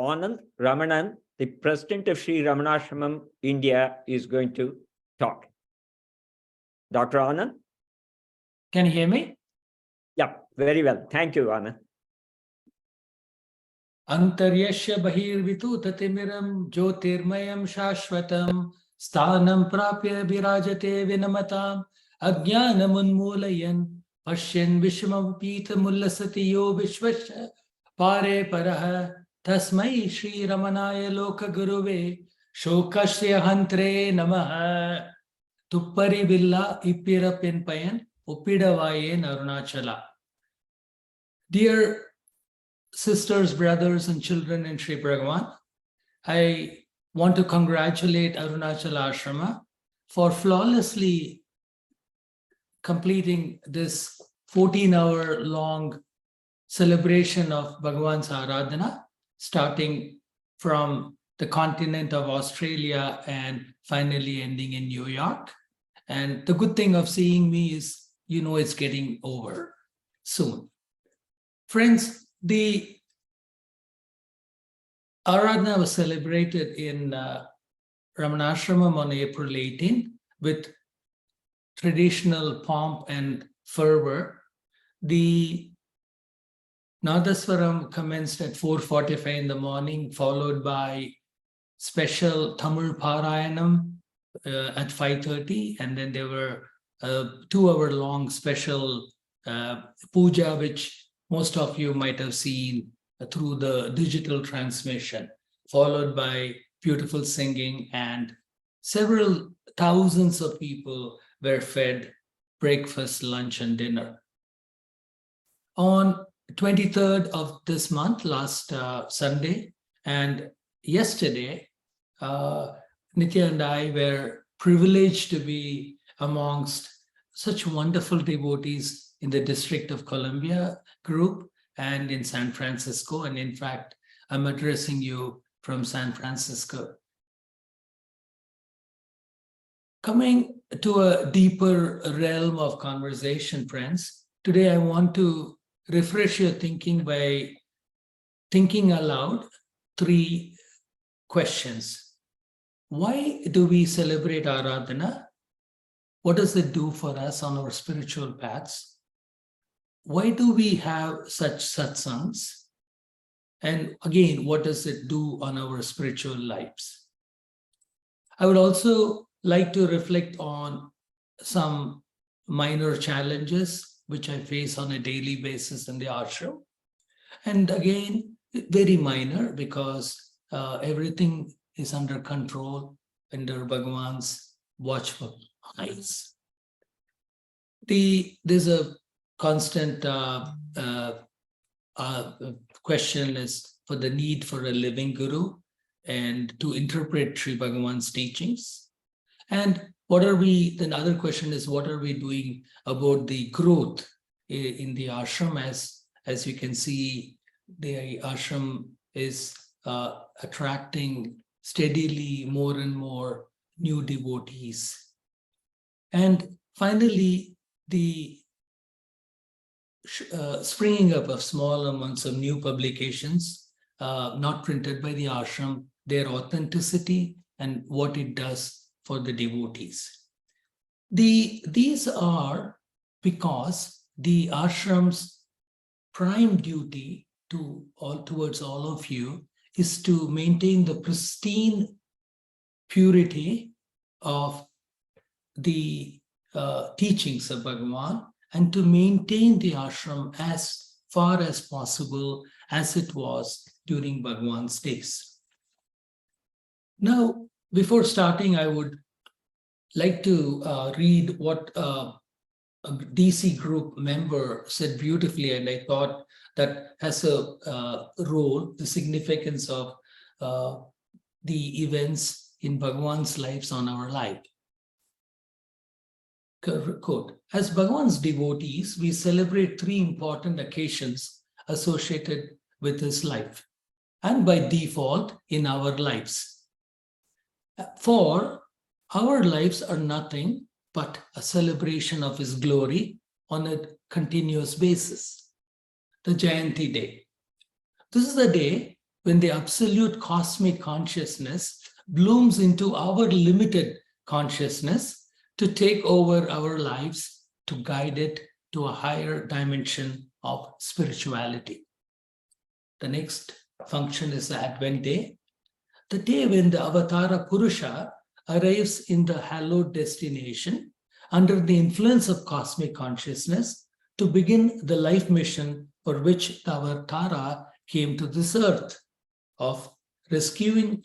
Anand Ramanan, the president of Sri Ramana Ashram, India, is going to talk. Dr. Anand? Can you hear me? Yeah, very well. Thank you, Anand. Antaryasya bahirvitu tatimiram jyotirmayam shashvatam sthanam prapya virajate vinamatam ajnanam unmulayan pashyan vishmapita mullasati yo vishvasya pare paraha tasmai Shri Ramanaya loka guruve shokasya hantre namaha tuppari villa ippira penpayan uppidavayen Arunachala. Dear sisters, brothers, and children in Sri Bhagavan, I want to congratulate Arunachala Ashrama for flawlessly completing this 14-hour-long celebration of Bhagavan's Aradhana, starting from the continent of Australia and finally ending in New York. And the good thing of seeing me is, you know, it's getting over soon. Friends, the Aradhana was celebrated in Ramanashramam on April 18 with traditional pomp and fervor. The Nadaswaram commenced at 4:45 in the morning, followed by special Tamil Parayanam at 5:30, and then there were a 2-hour-long special puja, which most of you might have seen through the digital transmission, followed by beautiful singing, and several thousands of people were fed breakfast, lunch, and dinner. On 23rd of this month, last Sunday, and yesterday, Nitya and I were privileged to be amongst such wonderful devotees in the District of Columbia group and in San Francisco. And in fact, I'm addressing you from San Francisco. Coming to a deeper realm of conversation, friends, today I want to refresh your thinking by thinking aloud 3 questions. Why do we celebrate Aradhana? What does it do for us on our spiritual paths? Why do we have such satsangs? And again, what does it do on our spiritual lives? I would also like to reflect on some minor challenges which I face on a daily basis in the ashram. And again, very minor, because everything is under control, under Bhagavan's watchful eyes. There's a constant question is for the need for a living guru and to interpret Sri Bhagavan's teachings. And what are we, the other question is, what are we doing about the growth in the ashram? As you can see, the ashram is attracting steadily more and more new devotees. And finally, the springing up of small amounts of new publications, not printed by the ashram, their authenticity and what it does for the devotees. These are because the ashram's prime duty towards all of you is to maintain the pristine purity of the teachings of Bhagavan, and to maintain the ashram as far as possible as it was during Bhagavan's days. Now, before starting, I would like to read what a DC group member said beautifully, and I thought that has a role, the significance of the events in Bhagavan's lives on our life. Quote, as Bhagavan's devotees, we celebrate 3 important occasions associated with his life, and by default in our lives. For our lives are nothing but a celebration of his glory on a continuous basis. The Jayanti day. This is the day when the absolute cosmic consciousness blooms into our limited consciousness to take over our lives, to guide it to a higher dimension of spirituality. The next function is the Advent Day, the day when the Avatara Purusha arrives in the hallowed destination under the influence of cosmic consciousness to begin the life mission for which the Avatara came to this earth, of rescuing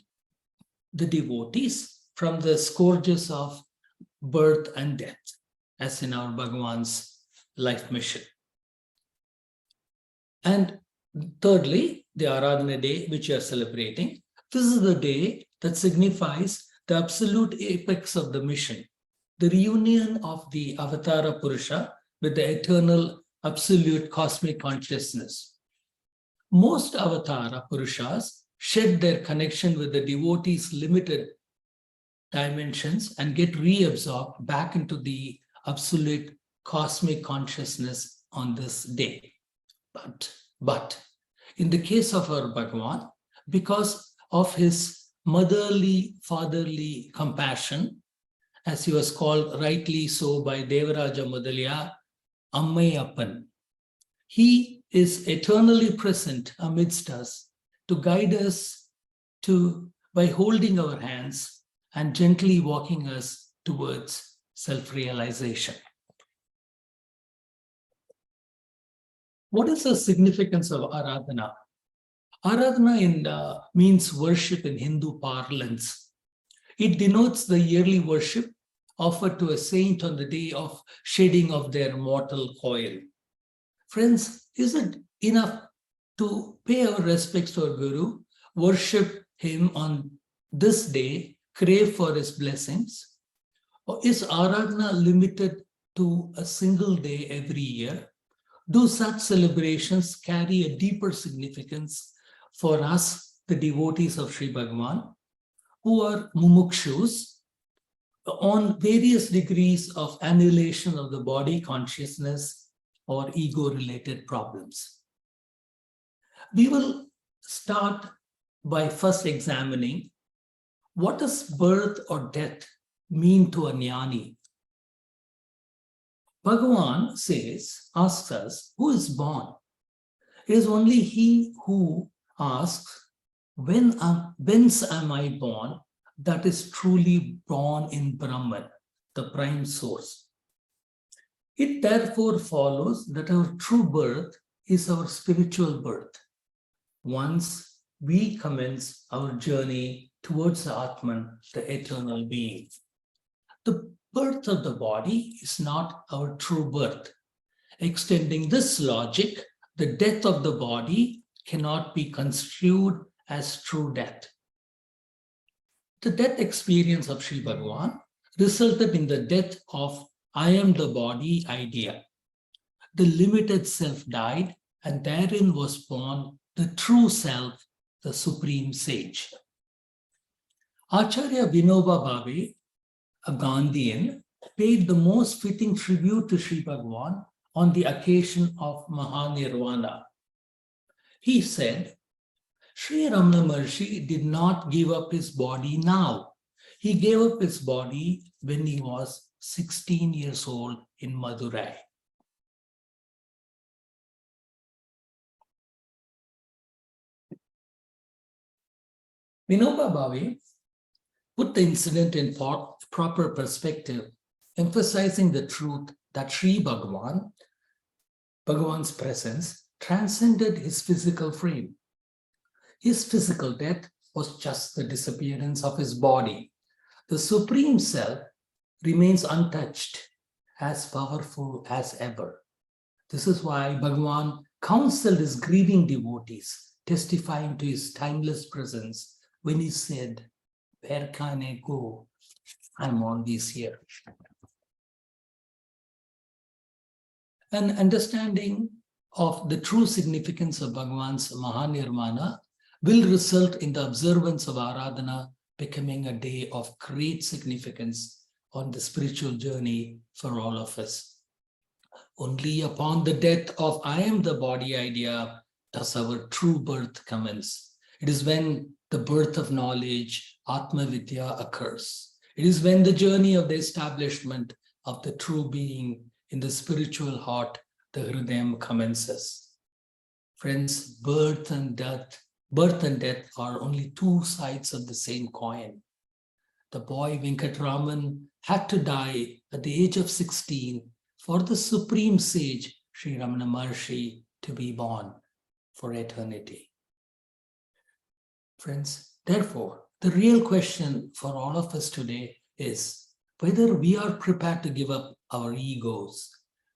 the devotees from the scourges of birth and death, as in our Bhagavan's life mission. And thirdly, the Aradhana Day, which you are celebrating. This is the day that signifies the absolute apex of the mission, the reunion of the Avatara Purusha with the eternal absolute cosmic consciousness. Most Avatara Purushas shed their connection with the devotee's limited dimensions and get reabsorbed back into the absolute cosmic consciousness on this day. But in the case of our Bhagavan, because of his motherly, fatherly compassion, as he was called rightly so by Devaraja Mudaliya, Ammayappan, he is eternally present amidst us to guide us by holding our hands and gently walking us towards self-realization. What is the significance of Aradhana? Aradhana means worship in Hindu parlance. It denotes the yearly worship offered to a saint on the day of shedding of their mortal coil. Friends, is it enough to pay our respects to our Guru, worship him on this day, crave for his blessings? Or is Aradhana limited to a single day every year? Do such celebrations carry a deeper significance for us, the devotees of Sri Bhagavan, who are mumukshus on various degrees of annihilation of the body consciousness or ego-related problems? We will start by first examining what does birth or death mean to a jnani. Bhagavan asks us, who is born? It is only he who asks, whence am I born? That is truly born in Brahman, the prime source. It therefore follows that our true birth is our spiritual birth. Once we commence our journey towards the Atman, the eternal being. The birth of the body is not our true birth. Extending this logic, the death of the body cannot be construed as true death. The death experience of Sri Bhagavan resulted in the death of I am the body idea. The limited self died, and therein was born the true self, the supreme sage. Acharya Vinoba Bhave, a Gandhian, paid the most fitting tribute to Sri Bhagavan on the occasion of Mahanirvana. He said, Sri Ramana Maharshi did not give up his body now. He gave up his body when he was 16 years old in Madurai. Vinoba Bhave put the incident in proper perspective, emphasizing the truth that Sri Bhagavan, Bhagavan's presence, transcended his physical frame. His physical death was just the disappearance of his body. The Supreme Self remains untouched, as powerful as ever. This is why Bhagavan counseled his grieving devotees, testifying to his timeless presence when he said, where can I go? I'm always here. An understanding of the true significance of Bhagavan's Mahanirvana will result in the observance of Aradhana becoming a day of great significance on the spiritual journey for all of us. Only upon the death of I am the body idea does our true birth commence. It is when the birth of knowledge, Atma Vidya, occurs. It is when the journey of the establishment of the true being in the spiritual heart, the Hridayam, commences. Friends, birth and death are only two sides of the same coin. The boy Venkataraman had to die at the age of 16 for the supreme sage, Sri Ramana Maharshi, to be born for eternity. Friends, therefore, the real question for all of us today is whether we are prepared to give up our egos,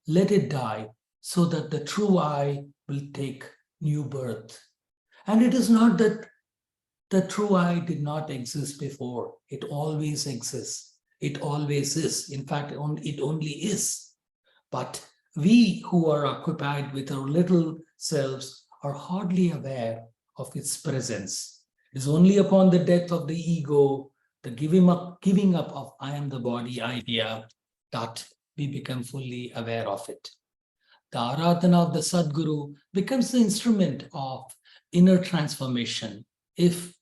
let it die, so that the true I will take new birth. And it is not that the true I did not exist before. It always exists. It always is. In fact, it only is. But we who are occupied with our little selves are hardly aware of its presence. It is only upon the death of the ego, the giving up of I am the body idea, that we become fully aware of it. The Aradhana of the Sadguru becomes the instrument of inner transformation if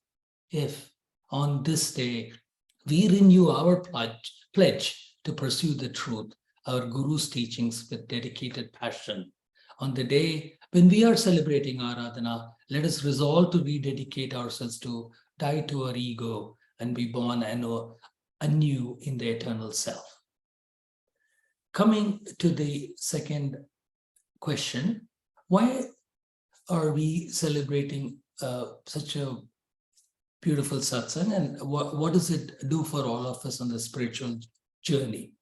on this day we renew our pledge to pursue the truth, our Guru's teachings with dedicated passion. On the day when we are celebrating Aradhana, let us resolve to rededicate ourselves to die to our ego and be born anew in the eternal self. Coming to the second question, why are we celebrating such a beautiful satsang, and what does it do for all of us on the spiritual journey?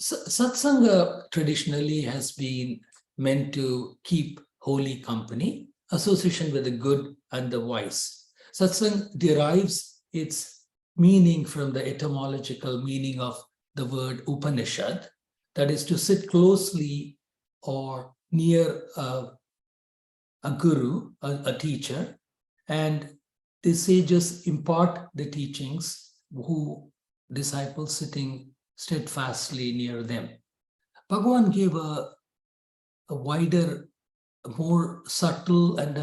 Satsang traditionally has been meant to keep holy company, association with the good and the wise. Satsang derives its meaning from the etymological meaning of the word Upanishad, that is to sit closely or near a guru, a teacher, and the sages impart the teachings who disciples sitting steadfastly near them. Bhagavan gave a wider, more subtle and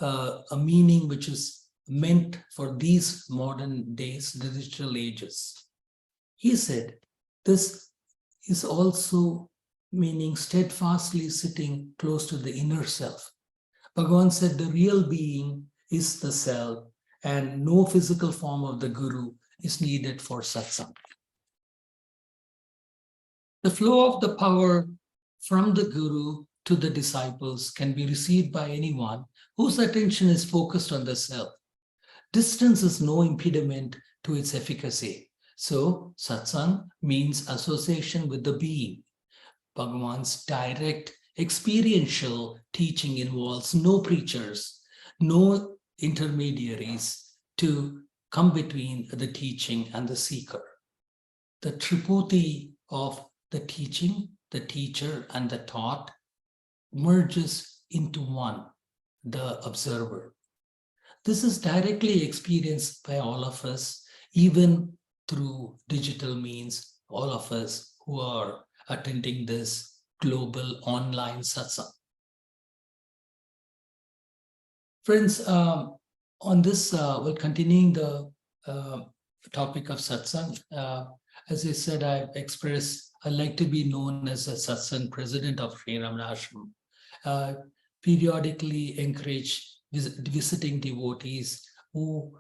a meaning which is meant for these modern days, the digital ages. He said, this is also meaning steadfastly sitting close to the inner self. Bhagavan said the real being is the self, and no physical form of the guru is needed for satsang. The flow of the power from the guru to the disciples can be received by anyone whose attention is focused on the self. Distance is no impediment to its efficacy. So, satsang means association with the being. Bhagavan's direct experiential teaching involves no preachers, no intermediaries to come between the teaching and the seeker. The triputhy of the teaching, the teacher, and the taught merges into one, the observer. This is directly experienced by all of us, even through digital means, all of us who are attending this global online satsang. Friends, on this, we're continuing the topic of satsang. As I said, I'd like to be known as a satsang president of Sri Ramana Ashram. Periodically encourage visiting devotees who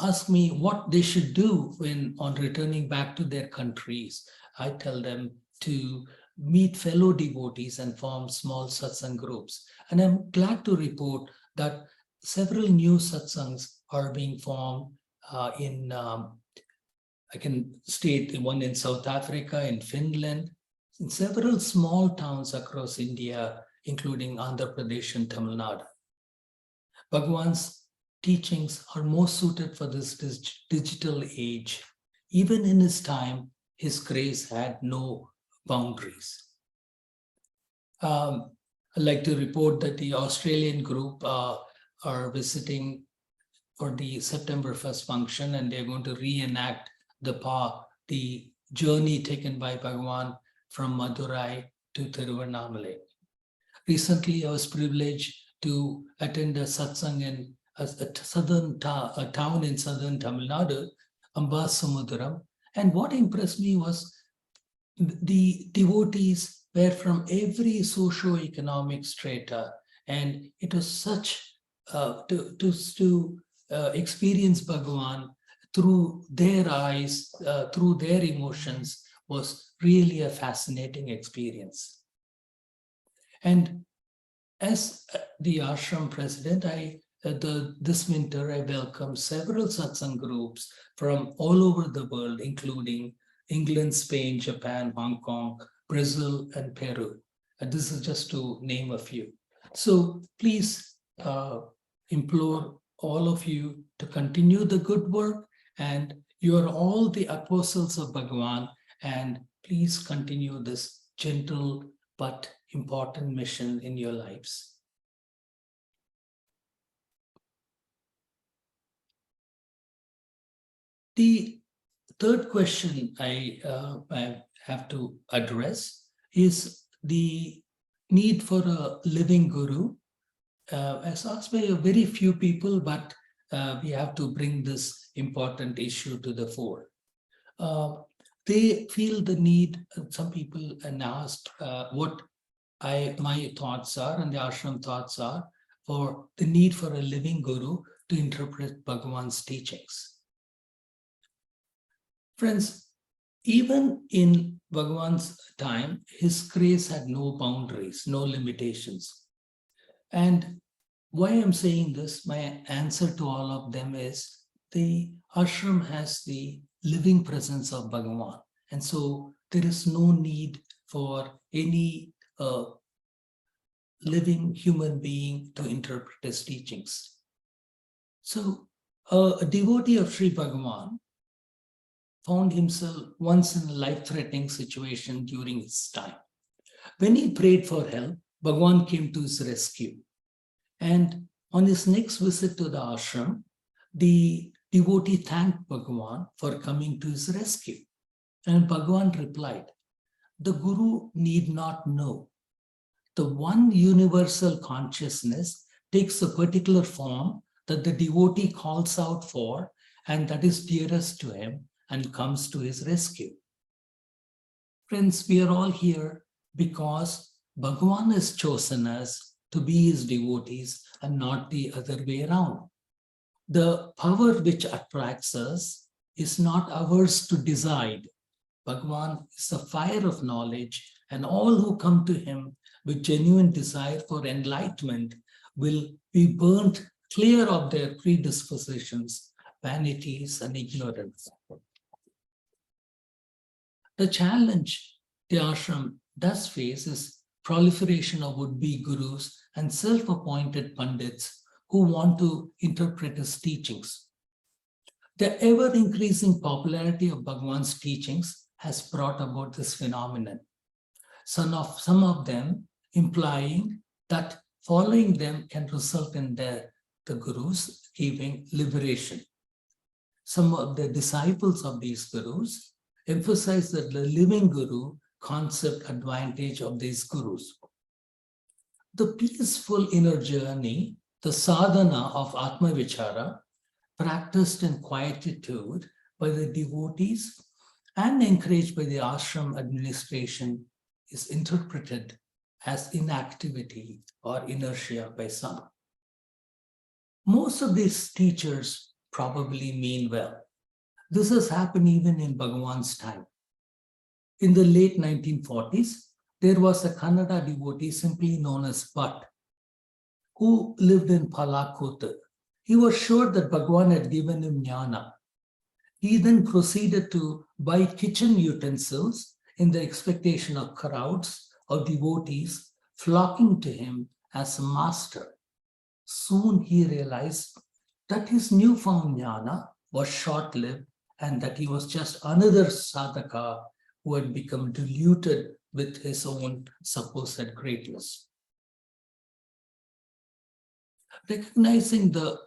ask me what they should do when on returning back to their countries. I tell them to meet fellow devotees and form small satsang groups. And I'm glad to report that several new satsangs are being formed I can state one in South Africa, in Finland, in several small towns across India, including Andhra Pradesh and Tamil Nadu. Bhagavan's teachings are most suited for this digital age. Even in his time, his grace had no boundaries. I'd like to report that the Australian group are visiting for the September 1st function, and they're going to reenact the journey taken by Bhagavan from Madurai to Tiruvannamalai. Recently, I was privileged to attend a satsang in a town in southern Tamil Nadu, Ambasamudaram. And what impressed me was the devotees were from every socio-economic strata, and it was such to experience Bhagavan through their eyes, through their emotions, was really a fascinating experience. And as the ashram president, this winter I welcomed several satsang groups from all over the world, including England, Spain, Japan, Hong Kong, Brazil, and Peru. And this is just to name a few. So please implore all of you to continue the good work, and you are all the apostles of Bhagavan, and please continue this gentle but important mission in your lives. The third question I have to address is the need for a living guru. As asked by very few people, but we have to bring this important issue to the fore. They feel the need, some people asked what my thoughts are and the ashram thoughts are for the need for a living guru to interpret Bhagavan's teachings. Friends, even in Bhagavan's time, his grace had no boundaries, no limitations. And why I'm saying this, my answer to all of them is the ashram has the living presence of Bhagavan. And so there is no need for any living human being to interpret his teachings. So a devotee of Sri Bhagavan found himself once in a life-threatening situation during his time. When he prayed for help, Bhagavan came to his rescue. And on his next visit to the ashram, the devotee thanked Bhagavan for coming to his rescue. And Bhagavan replied, "The Guru need not know. The one universal consciousness takes a particular form that the devotee calls out for, and that is dearest to him, and comes to his rescue." Friends, we are all here because Bhagavan has chosen us to be his devotees and not the other way around. The power which attracts us is not ours to decide. Bhagavan is the fire of knowledge, and all who come to him with genuine desire for enlightenment will be burnt clear of their predispositions, vanities, and ignorance. The challenge the ashram does face is proliferation of would-be gurus and self-appointed pandits who want to interpret his teachings. The ever-increasing popularity of Bhagavan's teachings has brought about this phenomenon. Some of them implying that following them can result in the gurus giving liberation. Some of the disciples of these gurus emphasize that the living guru concept advantage of these gurus. The peaceful inner journey, the sadhana of Atma Vichara, practiced in quietude by the devotees and encouraged by the ashram administration, is interpreted as inactivity or inertia by some. Most of these teachers probably mean well. This has happened even in Bhagavan's time. In the late 1940s, there was a Kannada devotee simply known as Bhatt, who lived in Palakot. He was sure that Bhagavan had given him jnana. He then proceeded to buy kitchen utensils in the expectation of crowds of devotees flocking to him as a master. Soon he realized that his newfound jnana was short-lived and that he was just another sadhaka who had become diluted with his own supposed greatness. Recognizing the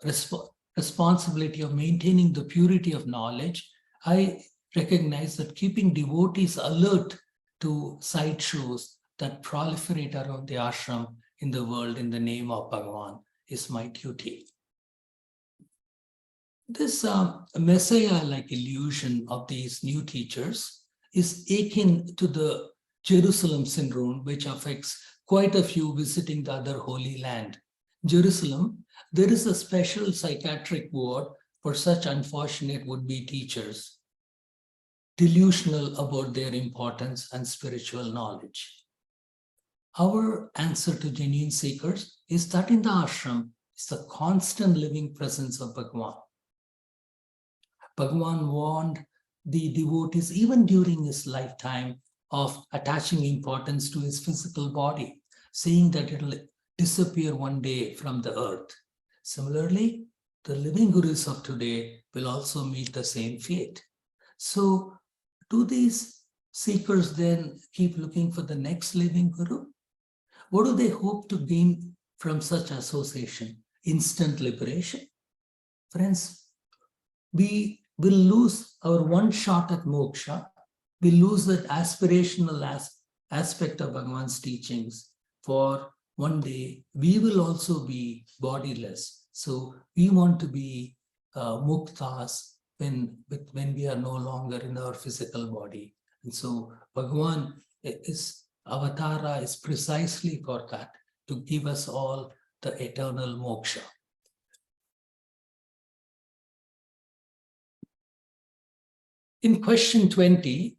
responsibility of maintaining the purity of knowledge, I recognize that keeping devotees alert to sideshows that proliferate around the ashram in the world in the name of Bhagavan is my duty. This Messiah-like illusion of these new teachers is akin to the Jerusalem syndrome, which affects quite a few visiting the other Holy Land. Jerusalem, there is a special psychiatric ward for such unfortunate would-be teachers, delusional about their importance and spiritual knowledge. Our answer to genuine seekers is that in the ashram is the constant living presence of Bhagavan. Bhagavan warned the devotees even during his lifetime of attaching importance to his physical body, saying that it will disappear one day from the earth. Similarly, the living gurus of today will also meet the same fate. So, do these seekers then keep looking for the next living guru? What do they hope to gain from such association? Instant liberation? Friends, we will lose our one shot at moksha. We lose that aspirational aspect of Bhagavan's teachings. For one day, we will also be bodiless. So we want to be muktas when we are no longer in our physical body. And so Bhagavan avatara is precisely for that, to give us all the eternal moksha. In question 20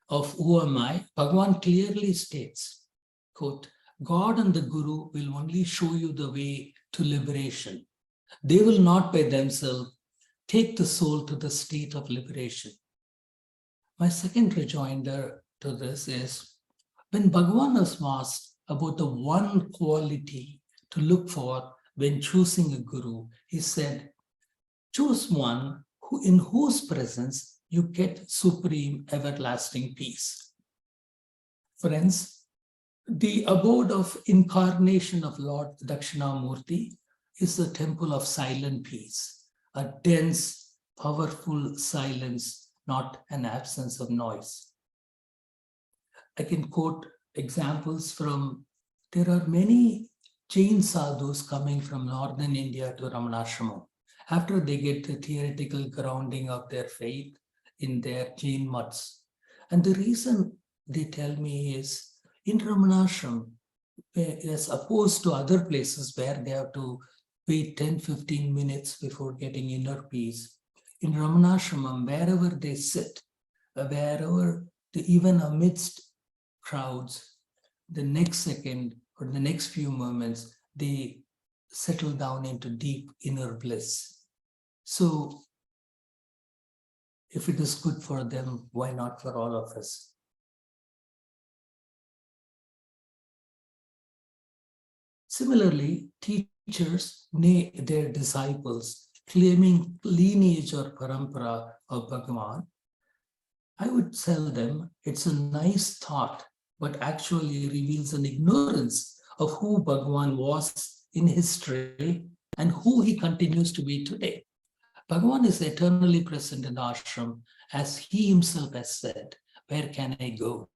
of Who Am I, Bhagavan clearly states, quote, God and the Guru will only show you the way to liberation. They will not by themselves take the soul to the state of liberation. My second rejoinder to this is, when Bhagavan was asked about the one quality to look for when choosing a guru, he said, choose one in whose presence you get supreme everlasting peace. Friends, the abode of incarnation of Lord Dakshinamurti is the temple of silent peace, a dense, powerful silence, not an absence of noise. I can quote examples from, there are many Jain sadhus coming from northern India to Ramanashram after they get the theoretical grounding of their faith in their Jain mutts. And the reason they tell me is, in Ramanashram, as opposed to other places where they have to wait 10-15 minutes before getting inner peace, in Ramanashram, wherever they sit, even amidst crowds, the next second or the next few moments, they settle down into deep inner bliss. So, if it is good for them, why not for all of us? Similarly, teachers, their disciples, claiming lineage or parampara of Bhagavan, I would tell them it's a nice thought, but actually reveals an ignorance of who Bhagavan was in history and who he continues to be today. Bhagavan is eternally present in the ashram, as he himself has said, where can I go?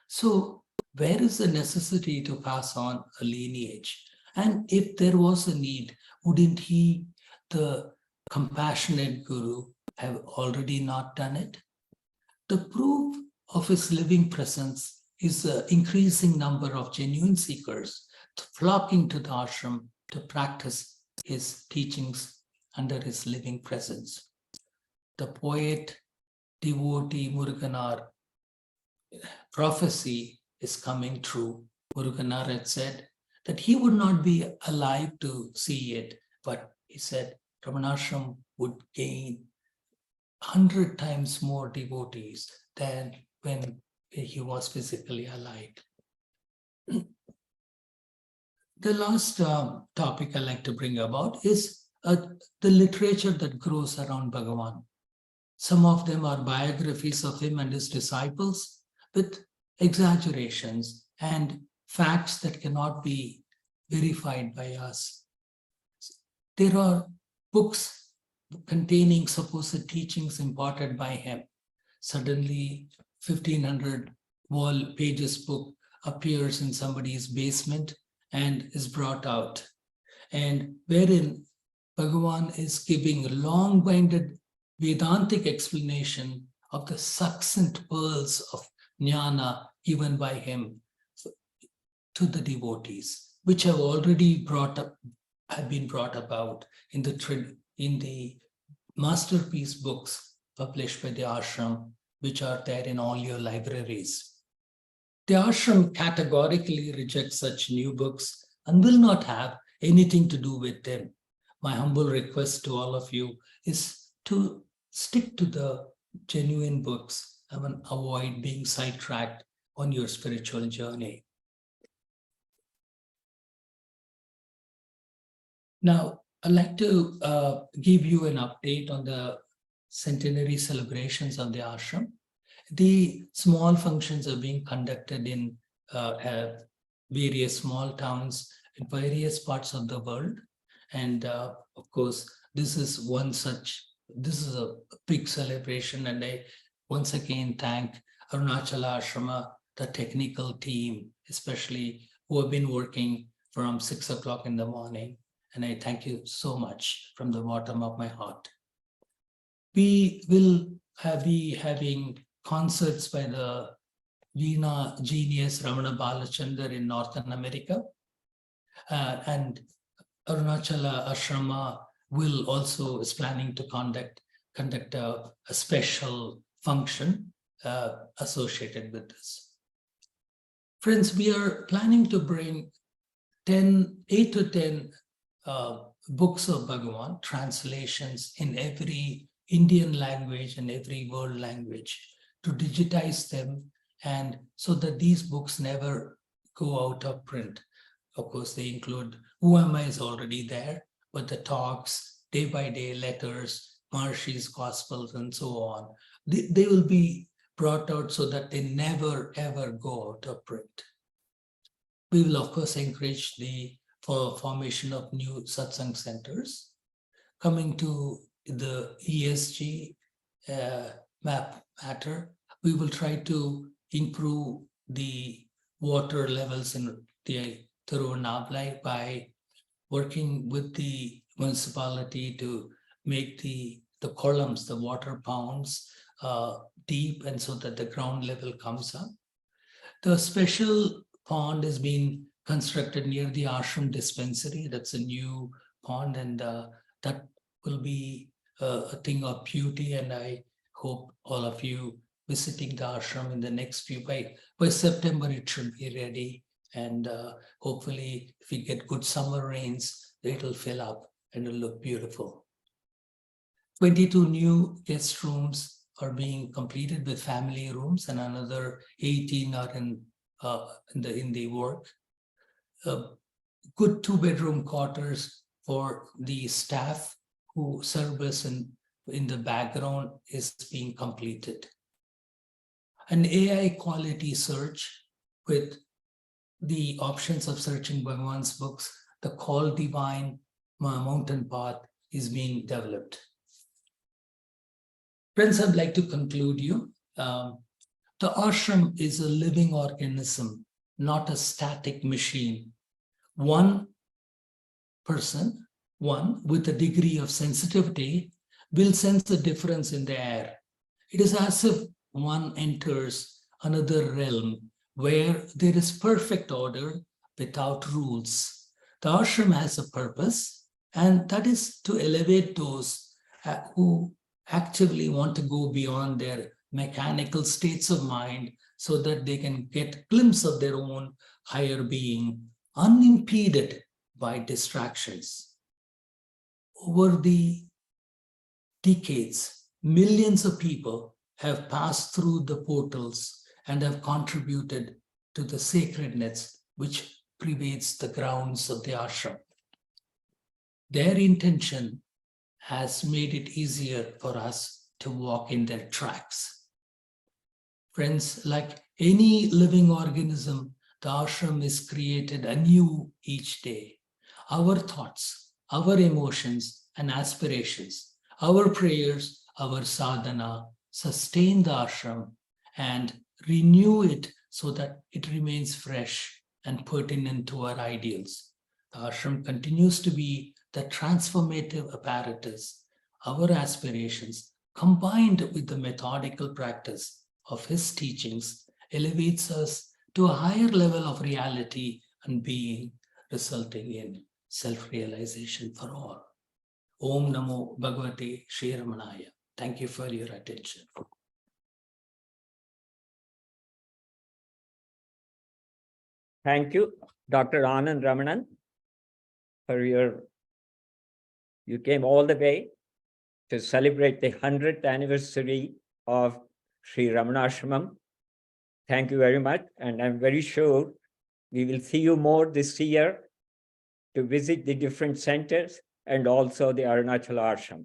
So, where is the necessity to pass on a lineage? And if there was a need, wouldn't he, the compassionate guru, have already not done it? The proof of his living presence is the increasing number of genuine seekers flocking to the ashram to practice his teachings under his living presence. The poet, devotee Muruganar prophecy is coming true. Muruganar had said that he would not be alive to see it, but he said Ramanashram would gain 100 times more devotees than when he was physically alive. The last topic I like to bring about is the literature that grows around Bhagavan. Some of them are biographies of him and his disciples with exaggerations and facts that cannot be verified by us. There are books containing supposed teachings imparted by him. Suddenly, 1500 wall pages book appears in somebody's basement, and is brought out, and wherein Bhagavan is giving a long-winded Vedantic explanation of the succinct pearls of jnana given by him to the devotees, which have already been brought about in the masterpiece books published by the ashram, which are there in all your libraries. The ashram categorically rejects such new books and will not have anything to do with them. My humble request to all of you is to stick to the genuine books and avoid being sidetracked on your spiritual journey. Now, I'd like to give you an update on the centenary celebrations of the ashram. The small functions are being conducted in various small towns in various parts of the world. And of course, this is a big celebration. And I once again thank Arunachala Ashrama, the technical team, especially who have been working from 6 o'clock in the morning. And I thank you so much from the bottom of my heart. We will be having concerts by the Veena genius Ramana Balachandar in Northern America. And Arunachala Ashrama is planning to conduct a special function associated with this. Friends, we are planning to bring 8 to 10 books of Bhagavan, translations in every Indian language and every world language, to digitize them, and so that these books never go out of print. Of course, they include Who Am I is already there, but the talks, day by day letters, Maharshi's Gospels, and so on, they will be brought out so that they never ever go out of print. We will, of course, encourage the formation of new satsang centers. Coming to the ESG matter, we will try to improve the water levels in the Tirunavai by working with the municipality to make the columns, the water ponds, deep, and so that the ground level comes up. The special pond is being constructed near the ashram dispensary. That's a new pond, and that will be a thing of beauty. And I hope all of you visiting the ashram in the next few, by September, it should be ready. And hopefully, if we get good summer rains, it'll fill up and it'll look beautiful. 22 new guest rooms are being completed with family rooms, and another 18 are in the work. Good 2-bedroom quarters for the staff who service in the background is being completed. An AI quality search with the options of searching Bhagavan's books, the Call Divine Mountain Path, is being developed. Friends, I'd like to conclude you. The ashram is a living organism, not a static machine. One person, with a degree of sensitivity, will sense a difference in the air. It is as if one enters another realm where there is perfect order without rules. The ashram has a purpose, and that is to elevate those who actively want to go beyond their mechanical states of mind so that they can get a glimpse of their own higher being, unimpeded by distractions. Over the decades, millions of people have passed through the portals and have contributed to the sacredness which pervades the grounds of the ashram. Their intention has made it easier for us to walk in their tracks. Friends, like any living organism, the ashram is created anew each day. Our thoughts, our emotions and aspirations, our prayers, our sadhana sustain the ashram and renew it so that it remains fresh and pertinent to our ideals. The ashram continues to be the transformative apparatus, our aspirations, combined with the methodical practice of his teachings, elevates us to a higher level of reality and being, resulting in self-realization for all. Om Namo Bhagavate Shri Ramanaya. Thank you for your attention. Thank you, Dr. Anand Ramanan, for you came all the way to celebrate the 100th anniversary of Sri Ramanashramam. Thank you very much. And I'm very sure we will see you more this year to visit the different centers and also the Arunachala Ashram.